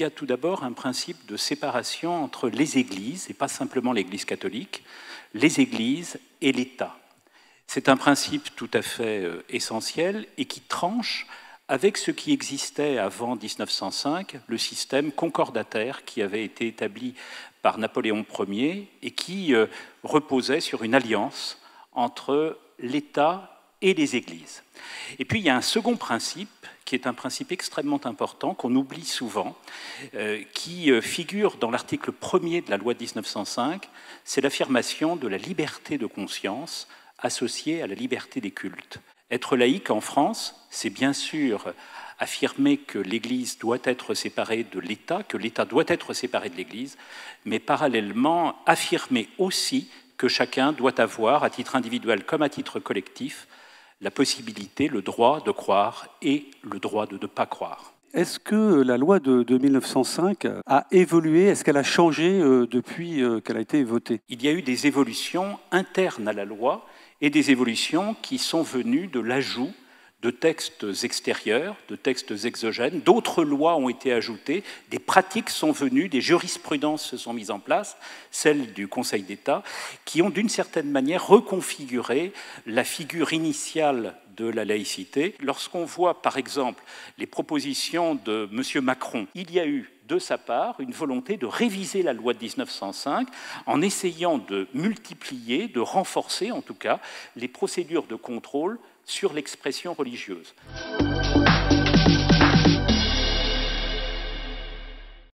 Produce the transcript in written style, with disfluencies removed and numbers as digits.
y a tout d'abord un principe de séparation entre les églises, et pas simplement l'Église catholique, les églises et l'État. C'est un principe tout à fait essentiel et qui tranche avec ce qui existait avant 1905, le système concordataire qui avait été établi par Napoléon Ier et qui reposait sur une alliance entre l'État et les églises. Et puis il y a un second principe, qui est un principe extrêmement important, qu'on oublie souvent, qui figure dans l'article 1er de la loi de 1905, c'est l'affirmation de la liberté de conscience associée à la liberté des cultes. Être laïque en France, c'est bien sûr affirmer que l'Église doit être séparée de l'État, que l'État doit être séparé de l'Église, mais parallèlement affirmer aussi que chacun doit avoir, à titre individuel comme à titre collectif, la possibilité, le droit de croire et le droit de ne pas croire. Est-ce que la loi de 1905 a évolué? Est-ce qu'elle a changé depuis qu'elle a été votée? Il y a eu des évolutions internes à la loi et des évolutions qui sont venues de l'ajout de textes extérieurs, de textes exogènes. D'autres lois ont été ajoutées, des pratiques sont venues, des jurisprudences se sont mises en place, celles du Conseil d'État, qui ont d'une certaine manière reconfiguré la figure initiale de la laïcité. Lorsqu'on voit, par exemple, les propositions de M. Macron, il y a eu de sa part une volonté de réviser la loi de 1905 en essayant de multiplier, de renforcer en tout cas, les procédures de contrôle sur l'expression religieuse.